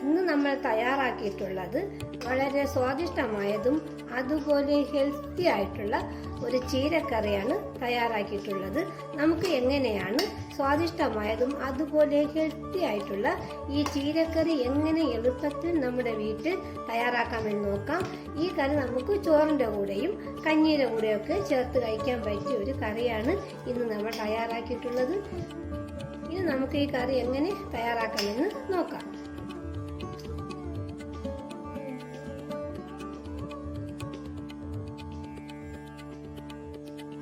ഇന്ന് നമ്മൾ തയ്യാറാക്കിയിട്ടുള്ളത് വളരെ സ്വാദിഷ്ടമായതും അതുപോലെ ഹെൽത്തി ആയിട്ടുള്ള ഒരു ചീരക്കറിയാണ് തയ്യാറാക്കിയിട്ടുള്ളത്. നമുക്ക് എങ്ങനെയാണ് സ്വാദിഷ്ടമായതും അതുപോലെ ഹെൽത്തി ആയിട്ടുള്ള ഈ ചീരക്കറി എങ്ങനെ എളുപ്പത്തിൽ നമ്മുടെ വീട്ടിൽ തയ്യാറാക്കാമെന്ന് നോക്കാം. ഈ കറി നമുക്ക് ചോറിൻ്റെ കൂടെയും കഞ്ഞിയുടെ കൂടെയൊക്കെ ചേർത്ത് കഴിക്കാൻ പറ്റിയ ഒരു കറിയാണ് ഇന്ന് നമ്മൾ തയ്യാറാക്കിയിട്ടുള്ളത്. ഇനി നമുക്ക് ഈ കറി എങ്ങനെ തയ്യാറാക്കാമെന്ന് നോക്കാം.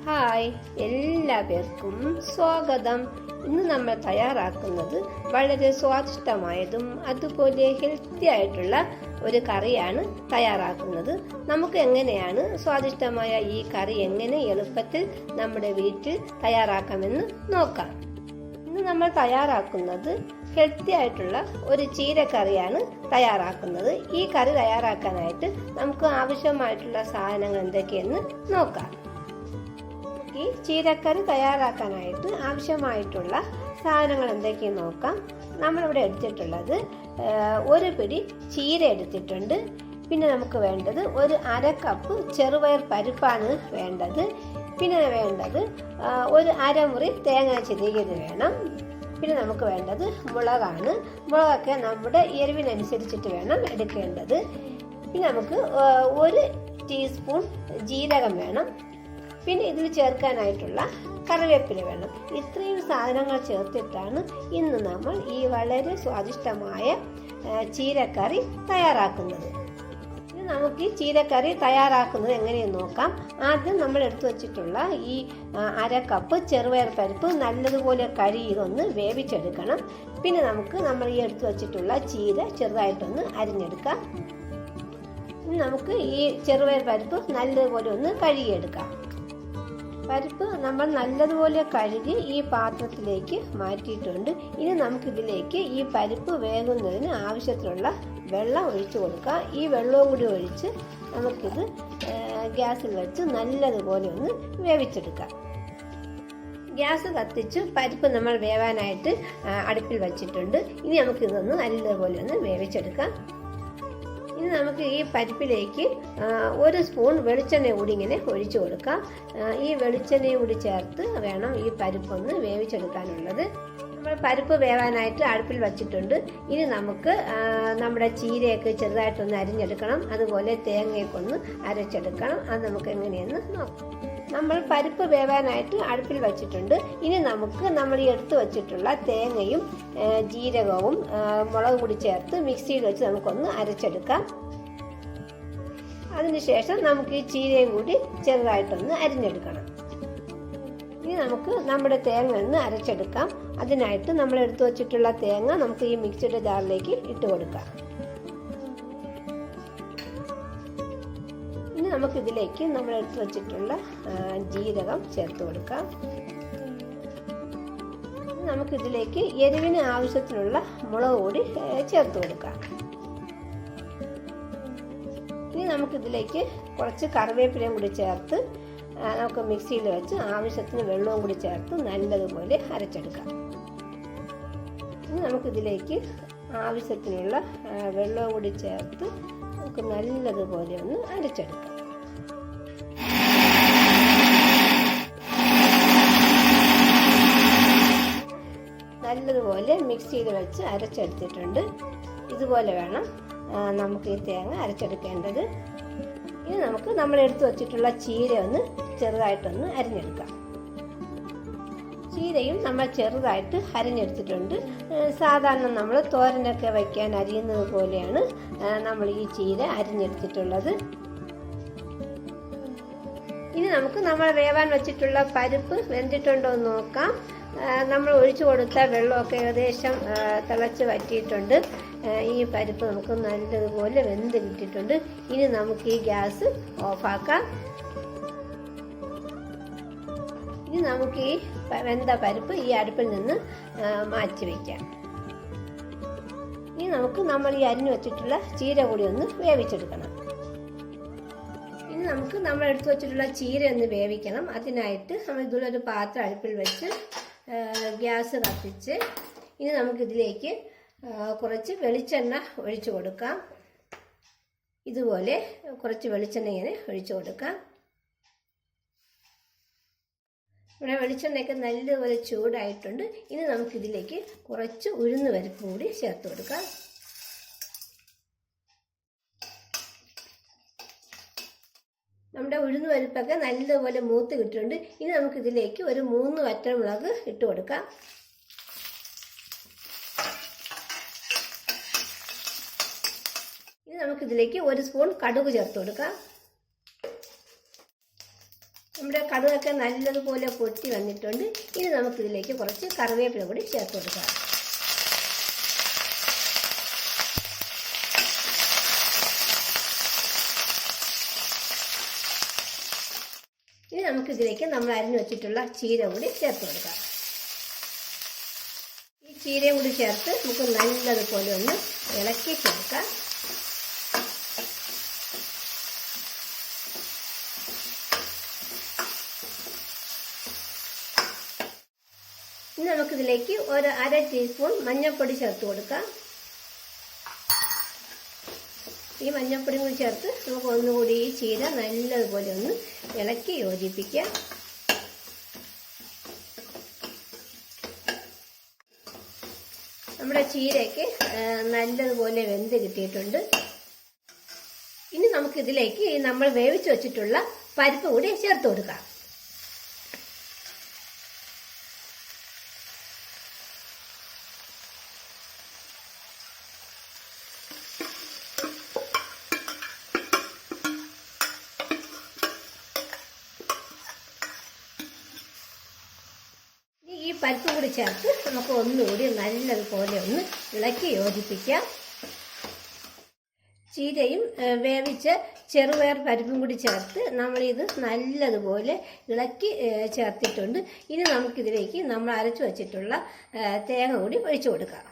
ഹായ്, എല്ലാവർക്കും സ്വാഗതം. ഇന്ന് നമ്മൾ തയ്യാറാക്കുന്നത് വളരെ സ്വാദിഷ്ടമായതും അതുപോലെ ഹെൽത്തി ആയിട്ടുള്ള ഒരു കറിയാണ് തയ്യാറാക്കുന്നത്. നമുക്ക് എങ്ങനെയാണ് സ്വാദിഷ്ടമായ ഈ കറി എങ്ങനെ എളുപ്പത്തിൽ നമ്മുടെ വീട്ടിൽ തയ്യാറാക്കാമെന്ന് നോക്കാം. ഇന്ന് നമ്മൾ തയ്യാറാക്കുന്നത് ഹെൽത്തി ആയിട്ടുള്ള ഒരു ചീരക്കറിയാണ് തയ്യാറാക്കുന്നത്. ഈ കറി തയ്യാറാക്കാനായിട്ട് നമുക്ക് ആവശ്യമായിട്ടുള്ള സാധനങ്ങൾ എന്തൊക്കെയെന്ന് നോക്കാം. ഈ ചീരക്കറി തയ്യാറാക്കാനായിട്ട് ആവശ്യമായിട്ടുള്ള സാധനങ്ങൾ എന്തൊക്കെയെന്ന് നോക്കാം. നമ്മളിവിടെ എടുത്തിട്ടുള്ളത് ഒരു പിടി ചീര എടുത്തിട്ടുണ്ട്. പിന്നെ നമുക്ക് വേണ്ടത് ഒരു 1/2 കപ്പ് ചെറുപയർ പരിപ്പാണ് വേണ്ടത്. പിന്നെ വേണ്ടത് ഒരു 1/2 മുറി തേങ്ങ ചിരകിയത് വേണം. പിന്നെ നമുക്ക് വേണ്ടത് മുളകാണ്. മുളകൊക്കെ നമ്മുടെ എരിവിനനുസരിച്ചിട്ട് വേണം എടുക്കേണ്ടത്. പിന്നെ നമുക്ക് 1 ടീസ്പൂൺ ജീരകം വേണം. പിന്നെ ഇതിൽ ചേർക്കാനായിട്ടുള്ള കറിവേപ്പില വേണം. ഇത്രയും സാധനങ്ങൾ ചേർത്തിട്ടാണ് ഇന്ന് നമ്മൾ ഈ വളരെ സ്വാദിഷ്ടമായ ചീരക്കറി തയ്യാറാക്കുന്നത്. ഇനി നമുക്ക് ഈ ചീരക്കറി തയ്യാറാക്കുന്നത് എങ്ങനെയെന്ന് നോക്കാം. ആദ്യം നമ്മൾ എടുത്തു വച്ചിട്ടുള്ള ഈ 1/2 കപ്പ് ചെറുപയർ പരിപ്പ് നല്ലതുപോലെ കഴുകി ഇതൊന്ന് വേവിച്ചെടുക്കണം. പിന്നെ നമ്മൾ ഈ എടുത്തു വച്ചിട്ടുള്ള ചീര ചെറുതായിട്ടൊന്ന് അരിഞ്ഞെടുക്കാം. ഇനി നമുക്ക് ഈ ചെറുപയർ പരിപ്പ് നല്ലതുപോലെ ഒന്ന് കഴുകിയെടുക്കാം. പരിപ്പ് നമ്മൾ നല്ലതുപോലെ കഴുകി ഈ പാത്രത്തിലേക്ക് മാറ്റിയിട്ടുണ്ട്. ഇനി നമുക്കിതിലേക്ക് ഈ പരിപ്പ് വേകുന്നതിന് ആവശ്യത്തിനുള്ള വെള്ളം ഒഴിച്ചു കൊടുക്കാം. ഈ വെള്ളവും കൂടി ഒഴിച്ച് നമുക്കിത് ഗ്യാസിൽ വെച്ച് നല്ലതുപോലെ ഒന്ന് വേവിച്ചെടുക്കാം. ഗ്യാസ് കത്തിച്ച് പരിപ്പ് നമ്മൾ വേവാനായിട്ട് അടുപ്പിൽ വച്ചിട്ടുണ്ട്. ഇനി നമുക്കിതൊന്ന് നല്ലതുപോലെ ഒന്ന് വേവിച്ചെടുക്കാം. ഇനി നമുക്ക് ഈ പരിപ്പിലേക്ക് 1 സ്പൂൺ വെളിച്ചെണ്ണ കൂടി ഇങ്ങനെ ഒഴിച്ചു കൊടുക്കാം. ഈ വെളിച്ചെണ്ണയും കൂടി ചേർത്ത് വേണം ഈ പരിപ്പൊന്ന് വേവിച്ചെടുക്കാനുള്ളത്. നമ്മൾ പരിപ്പ് വേവാനായിട്ട് അടുപ്പിൽ വച്ചിട്ടുണ്ട്. ഇനി നമുക്ക് നമ്മുടെ ചീരയൊക്കെ ചെറുതായിട്ടൊന്ന് അരിഞ്ഞെടുക്കണം. അതുപോലെ തേങ്ങയൊക്കെ ഒന്ന് അരച്ചെടുക്കണം. അത് നമുക്ക് എങ്ങനെയെന്ന് നോക്കാം. നമ്മൾ പരിപ്പ് വേവാനായിട്ട് അടുപ്പിൽ വച്ചിട്ടുണ്ട്. ഇനി നമുക്ക് നമ്മൾ ഈ എടുത്തു വച്ചിട്ടുള്ള തേങ്ങയും ജീരകവും മുളകും കൂടി ചേർത്ത് മിക്സിയിൽ വെച്ച് നമുക്കൊന്ന് അരച്ചെടുക്കാം. അതിനുശേഷം നമുക്ക് ഈ ചീരയും കൂടി ചെറുതായിട്ടൊന്ന് അരിഞ്ഞെടുക്കണം. ഇനി നമുക്ക് നമ്മുടെ തേങ്ങ ഒന്ന് അരച്ചെടുക്കാം. അതിനായിട്ട് നമ്മൾ എടുത്തു വച്ചിട്ടുള്ള തേങ്ങ നമുക്ക് ഈ മിക്സിയുടെ ജാറിലേക്ക് ഇട്ട് കൊടുക്കാം. ഇനി നമുക്കിതിലേക്ക് നമ്മൾ എടുത്തു വച്ചിട്ടുള്ള ജീരകം ചേർത്ത് കൊടുക്കാം. നമുക്കിതിലേക്ക് എരിവിന് ആവശ്യത്തിനുള്ള മുളക് കൂടി ചേർത്ത് കൊടുക്കാം. ഇനി നമുക്കിതിലേക്ക് കുറച്ച് കറിവേപ്പിലയും കൂടി ചേർത്ത് നമുക്ക് മിക്സിയിൽ വെച്ച് ആവശ്യത്തിന് വെള്ളവും കൂടി ചേർത്ത് നല്ലതുപോലെ അരച്ചെടുക്കാം. ഇനി നമുക്കിതിലേക്ക് ആവശ്യത്തിനുള്ള വെള്ളവും കൂടി ചേർത്ത് നമുക്ക് നല്ലതുപോലെ ഒന്ന് അരച്ചെടുക്കാം. നല്ലതുപോലെ മിക്സിയിൽ വെച്ച് അരച്ചെടുത്തിട്ടുണ്ട്. ഇതുപോലെ വേണം നമുക്ക് ഈ തേങ്ങ അരച്ചെടുക്കേണ്ടത്. ഇനി നമുക്ക് നമ്മൾ എടുത്തു വച്ചിട്ടുള്ള ചീര ഒന്ന് ചെറുതായിട്ടൊന്ന് അരിഞ്ഞെടുക്കാം. ചീരയും നമ്മൾ ചെറുതായിട്ട് അരിഞ്ഞെടുത്തിട്ടുണ്ട്. സാധാരണ നമ്മൾ തോരനൊക്കെ വയ്ക്കാൻ അരിയുന്നത് പോലെയാണ് നമ്മൾ ഈ ചീര അരിഞ്ഞെടുത്തിട്ടുള്ളത്. ഇനി നമുക്ക് നമ്മൾ വേവാൻ വെച്ചിട്ടുള്ള പരിപ്പ് വെന്തിട്ടുണ്ടോ എന്ന് നോക്കാം. നമ്മൾ ഒഴിച്ചു കൊടുത്ത വെള്ളമൊക്കെ ഏകദേശം തിളച്ച് വറ്റിയിട്ടുണ്ട്. ഈ പരിപ്പ് നമുക്ക് നല്ലതുപോലെ വെന്ത് കിട്ടിയിട്ടുണ്ട്. ഇനി നമുക്ക് ഈ ഗ്യാസ് ഓഫാക്കാം. ഇനി നമുക്ക് ഈ വെന്ത പരിപ്പ് ഈ അടുപ്പിൽ നിന്ന് മാറ്റി വയ്ക്കാം. ഇനി നമുക്ക് നമ്മൾ ഈ അരിഞ്ഞു വെച്ചിട്ടുള്ള ചീര കൂടി ഒന്ന് വേവിച്ചെടുക്കണം. ഇനി നമുക്ക് നമ്മൾ എടുത്തു വെച്ചിട്ടുള്ള ചീര ഒന്ന് വേവിക്കണം. അതിനായിട്ട് നമ്മൾ ഇതുള്ളൊരു പാത്രം അടുപ്പിൽ വെച്ച് ഗ്യാസ് കത്തിച്ച് ഇനി നമുക്കിതിലേക്ക് കുറച്ച് വെളിച്ചെണ്ണ ഒഴിച്ചു കൊടുക്കാം. ഇതുപോലെ കുറച്ച് വെളിച്ചെണ്ണ ഇങ്ങനെ ഒഴിച്ചു കൊടുക്കാം. ഇവിടെ വെളിച്ചെണ്ണയൊക്കെ നല്ലപോലെ ചൂടായിട്ടുണ്ട്. ഇനി നമുക്കിതിലേക്ക് കുറച്ച് ഉഴുന്ന് പരിപ്പ് കൂടി ചേർത്ത് കൊടുക്കാം. നമ്മുടെ ഉഴുന്ന് പരിപ്പൊക്കെ നല്ലപോലെ മൂത്ത് കിട്ടിയിട്ടുണ്ട്. ഇനി നമുക്കിതിലേക്ക് ഒരു 3 വറ്റൽമുളക് ഇട്ട് കൊടുക്കാം. ഇനി നമുക്കിതിലേക്ക് 1 സ്പൂൺ കടുക് ചേർത്ത് കൊടുക്കാം. നമ്മുടെ കടുകൊക്കെ നല്ലതുപോലെ പൊട്ടി വന്നിട്ടുണ്ട്. ഇനി നമുക്കിതിലേക്ക് കുറച്ച് കറിവേപ്പില കൂടി ചേർത്ത് കൊടുക്കാം. ഇനി നമുക്കിതിലേക്ക് നമ്മൾ അരിഞ്ഞു വെച്ചിട്ടുള്ള ചീര കൂടി ചേർത്ത് കൊടുക്കാം. ഈ ചീരയും കൂടി ചേർത്ത് നമുക്ക് നല്ലതുപോലെ ഒന്ന് ഇളക്കി ചേർക്കാം. ഇനി നമുക്കിതിലേക്ക് ഒരു 1/2 ടീസ്പൂൺ മഞ്ഞൾപ്പൊടി ചേർത്ത് കൊടുക്കാം. ഈ മഞ്ഞൾപ്പൊടി കൂടി ചേർത്ത് നമുക്ക് ഒന്നുകൂടി ഈ ചീര നല്ലതുപോലെ ഒന്ന് ഇളക്കി യോജിപ്പിക്കാം. നമ്മുടെ ചീരയ്ക്ക് നല്ലതുപോലെ വെന്ത് കിട്ടിയിട്ടുണ്ട്. ഇനി നമുക്കിതിലേക്ക് നമ്മൾ വേവിച്ച് വെച്ചിട്ടുള്ള പരിപ്പ് കൂടി ചേർത്ത് കൊടുക്കാം. ഈ പരിപ്പ് കൂടി ചേർത്ത് നമുക്ക് ഒന്നുകൂടി നല്ലതുപോലെ ഒന്ന് ഇളക്കി യോജിപ്പിക്കാം. ചീരയും വേവിച്ച ചെറുപയർ പരിപ്പും കൂടി ചേർത്ത് നമ്മളിത് നല്ലതുപോലെ ഇളക്കി ചേർത്തിട്ടുണ്ട്. ഇനി നമുക്കിതിലേക്ക് നമ്മൾ അരച്ചു വച്ചിട്ടുള്ള തേങ്ങ കൂടി ഒഴിച്ചു കൊടുക്കാം.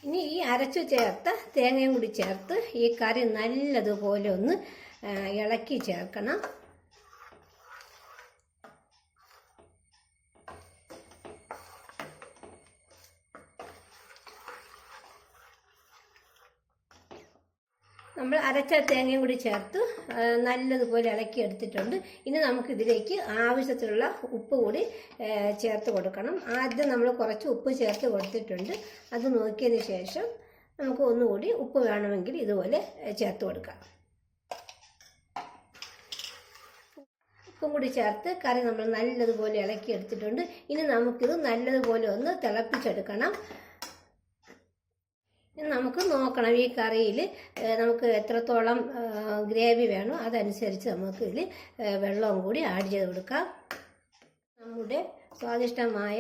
ഇനി ഈ അരച്ചു ചേർത്ത തേങ്ങയും കൂടി ചേർത്ത് ഈ കറി നല്ലതുപോലെ ഒന്ന് ഇളക്കി ചേർക്കണം. നമ്മൾ അരച്ച തേങ്ങയും കൂടി ചേർത്ത് നല്ലതുപോലെ ഇളക്കി എടുത്തിട്ടുണ്ട്. ഇനി നമുക്കിതിലേക്ക് ആവശ്യത്തിനുള്ള ഉപ്പ് കൂടി ചേർത്ത് കൊടുക്കണം. ആദ്യം നമ്മൾ കുറച്ച് ഉപ്പ് ചേർത്ത് കൊടുത്തിട്ടുണ്ട്. അത് നോക്കിയതിന് ശേഷം നമുക്ക് ഒന്നുകൂടി ഉപ്പ് വേണമെങ്കിൽ ഇതുപോലെ ചേർത്ത് കൊടുക്കാം. ഉപ്പും കൂടി ചേർത്ത് കറി നമ്മൾ നല്ലതുപോലെ ഇളക്കി എടുത്തിട്ടുണ്ട്. ഇനി നമുക്കിത് നല്ലതുപോലെ ഒന്ന് തിളപ്പിച്ചെടുക്കണം. നമുക്ക് നോക്കണം ഈ കറിയിൽ നമുക്ക് എത്രത്തോളം ഗ്രേവി വേണോ അതനുസരിച്ച് നമുക്ക് ഇതിൽ വെള്ളവും കൂടി ആഡ് ചെയ്ത് കൊടുക്കാം. നമ്മുടെ സ്വാദിഷ്ടമായ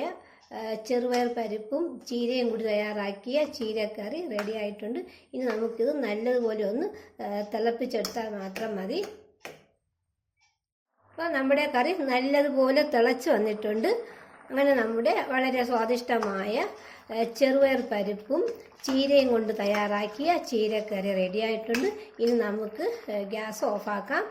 ചെറുപയർ പരിപ്പും ചീരയും കൂടി തയ്യാറാക്കിയ ചീരക്കറി റെഡി ആയിട്ടുണ്ട്. ഇനി നമുക്കിത് നല്ലതുപോലെ ഒന്ന് തിളപ്പിച്ചെടുത്താൽ മാത്രം മതി. അപ്പോൾ നമ്മുടെ കറി നല്ലതുപോലെ തിളച്ച് വന്നിട്ടുണ്ട്. അങ്ങനെ നമ്മുടെ വളരെ സ്വാദിഷ്ടമായ ചെറുപയർ പരിപ്പും ചീരയും കൊണ്ട് തയ്യാറാക്കിയ ചീരക്കറി റെഡി ആയിട്ടുണ്ട്. ഇനി നമുക്ക് ഗ്യാസ് ഓഫാക്കാം.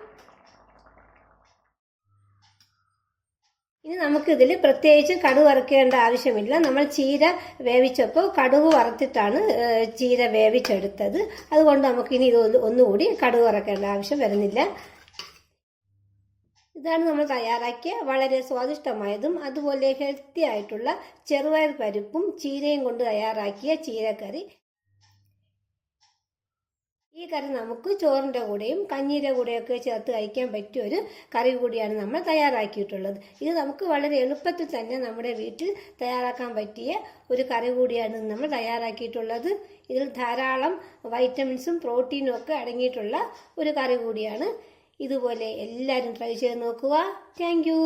ഇനി നമുക്കിതിൽ പ്രത്യേകിച്ച് കടുക് വറുക്കേണ്ട ആവശ്യമില്ല. നമ്മൾ ചീര വേവിച്ചപ്പോൾ കടുക് വറുത്തിട്ടാണ് ചീര വേവിച്ചെടുത്തത്. അതുകൊണ്ട് നമുക്കിനി ഇത് ഒന്നുകൂടി കടുക് വറുക്കേണ്ട ആവശ്യം വരുന്നില്ല. ഇതാണ് നമ്മൾ തയ്യാറാക്കിയ വളരെ സ്വാദിഷ്ടമായതും അതുപോലെ ഹെൽത്തി ആയിട്ടുള്ള ചെറുപയർ പരിപ്പും ചീരയും കൊണ്ട് തയ്യാറാക്കിയ ചീരക്കറി. ഈ കറി നമുക്ക് ചോറിൻ്റെ കൂടെയും കഞ്ഞിയുടെ കൂടെയൊക്കെ ചേർത്ത് കഴിക്കാൻ പറ്റിയ ഒരു കറി കൂടിയാണ് നമ്മൾ തയ്യാറാക്കിയിട്ടുള്ളത്. ഇത് നമുക്ക് വളരെ എളുപ്പത്തിൽ തന്നെ നമ്മുടെ വീട്ടിൽ തയ്യാറാക്കാൻ പറ്റിയ ഒരു കറി കൂടിയാണ് നമ്മൾ തയ്യാറാക്കിയിട്ടുള്ളത്. ഇതിൽ ധാരാളം വൈറ്റമിൻസും പ്രോട്ടീനും ഒക്കെ അടങ്ങിയിട്ടുള്ള ഒരു കറി കൂടിയാണ്. ഇതുപോലെ എല്ലാവരും ട്രൈ ചെയ്ത് നോക്കുക. Thank you.